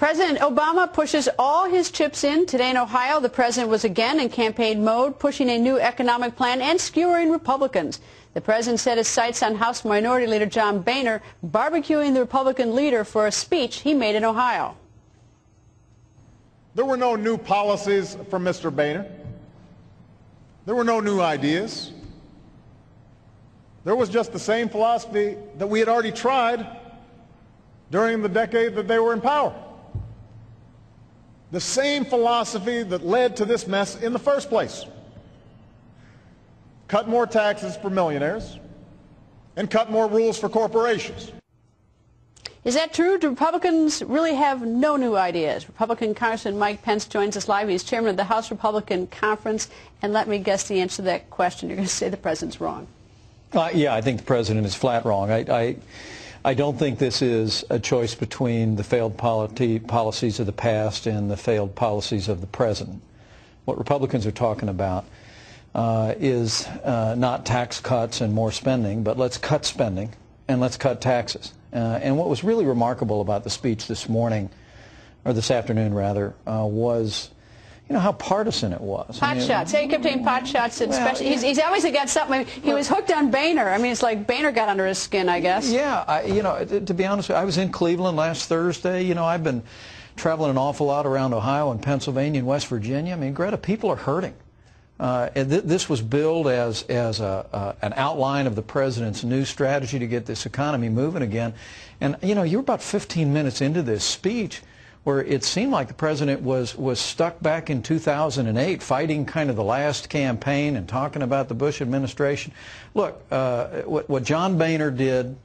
President Obama pushes all his chips in. Today in Ohio, the president was again in campaign mode, pushing a new economic plan and skewering Republicans. The president set his sights on House Minority Leader John Boehner, barbecuing the Republican leader for a speech he made in Ohio. There were no new policies from Mr. Boehner. There were no new ideas. There was just the same philosophy that we had already tried during the decade that they were in power. The same philosophy that led to this mess in the first place. Cut more taxes for millionaires and cut more rules for corporations. Is that true? Do Republicans really have no new ideas? Republican Congressman Mike Pence joins us live. He's chairman of the House Republican Conference. And let me guess the answer to that question. You're going to say the president's wrong. Yeah, I think the president is flat wrong. I don't think this is a choice between the failed policies of the past and the failed policies of the present. What Republicans are talking about is not tax cuts and more spending, but let's cut spending and let's cut taxes. And what was really remarkable about the speech this morning, or this afternoon rather, was how partisan it was. Pot shots. He kept taking pot shots. Especially, he's obviously got something. He was hooked on Boehner. I mean, it's like Boehner got under his skin, I guess. Yeah. To be honest with you, I was in Cleveland last Thursday. I've been traveling an awful lot around Ohio and Pennsylvania and West Virginia. I mean, Greta, people are hurting. This was billed as an outline of the president's new strategy to get this economy moving again. And, you were about 15 minutes into this speech where it seemed like the president was stuck back in 2008 fighting kind of the last campaign and talking about the Bush administration. Look, what John Boehner did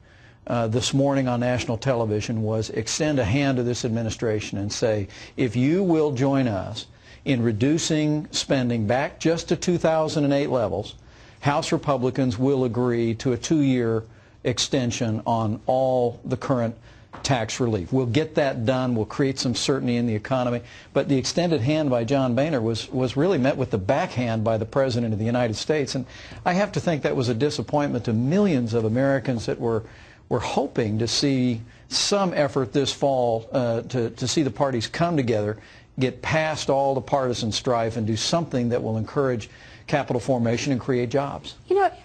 this morning on national television was extend a hand to this administration and say, if you will join us in reducing spending back just to 2008 levels, House Republicans will agree to a 2-year extension on all the current tax relief. We'll get that done. We'll create some certainty in the economy. But the extended hand by John Boehner was really met with the backhand by the President of the United States. And I have to think that was a disappointment to millions of Americans that were hoping to see some effort this fall to see the parties come together, get past all the partisan strife, and do something that will encourage capital formation and create jobs.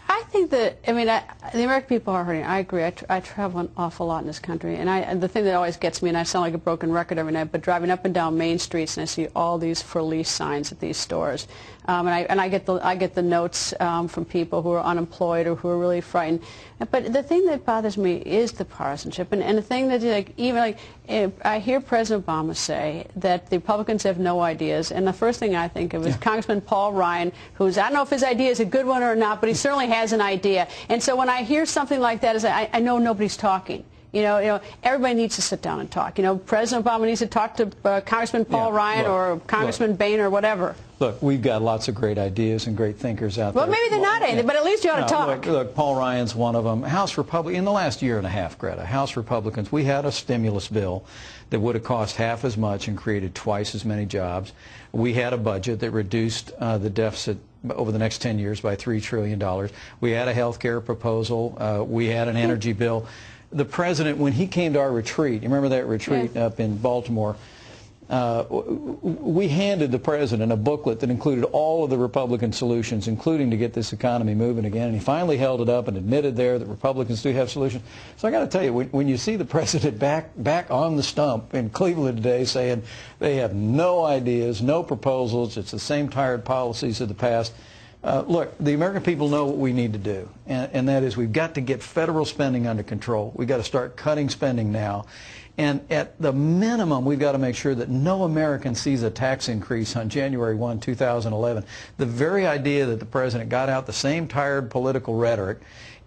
I think that, the American people are hurting. I agree. I travel an awful lot in this country, and the thing that always gets me, and I sound like a broken record every night, but driving up and down Main Streets and I see all these for lease signs at these stores, and I get the notes from people who are unemployed or who are really frightened. But the thing that bothers me is the partisanship, and the thing that I hear President Obama say that the Republicans have no ideas, and the first thing I think of is Congressman Paul Ryan, who's, I don't know if his idea is a good one or not, but he certainly has an idea. And so when I hear something like that, I know nobody's talking. Everybody needs to sit down and talk. President Obama needs to talk to Congressman Paul Ryan or Congressman Boehner or whatever. Look, we've got lots of great ideas and great thinkers out there. Well, maybe they're not anything, but at least you ought to talk. Look, Paul Ryan's one of them. House Republicans, in the last year and a half, Greta, House Republicans, we had a stimulus bill that would have cost half as much and created twice as many jobs. We had a budget that reduced the deficit over the next 10 years by $3 trillion. We had a health care proposal. We had an energy bill. The president, when he came to our retreat, you remember that retreat up in Baltimore, we handed the president a booklet that included all of the Republican solutions, including to get this economy moving again. And he finally held it up and admitted there that Republicans do have solutions. So I got to tell you, when you see the president back on the stump in Cleveland today saying they have no ideas, no proposals, it's the same tired policies of the past, look, the American people know what we need to do, and that is we've got to get federal spending under control. We've got to start cutting spending now. And at the minimum, we've got to make sure that no American sees a tax increase on January 1, 2011. The very idea that the president got out the same tired political rhetoric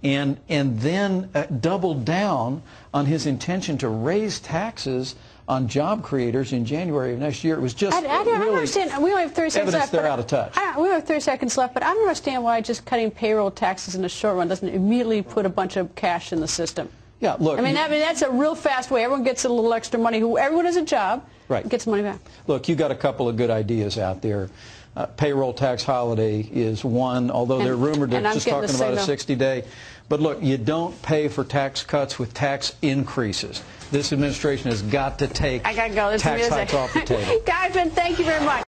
and then doubled down on his intention to raise taxes on job creators in January of next year. It was just I don't understand. We only have 30 seconds left. They're out of touch. We only have 30 seconds left, but I don't understand why just cutting payroll taxes in the short run doesn't immediately put a bunch of cash in the system. Yeah, look. That's a real fast way. Everyone gets a little extra money. Everyone has a job. Right. Gets money back. Look, you got a couple of good ideas out there. payroll tax holiday is one, although they're rumored to just talking about a 60-day. But look, you don't pay for tax cuts with tax increases. This administration has got to take tax hikes off the table. Guy, thank you very much.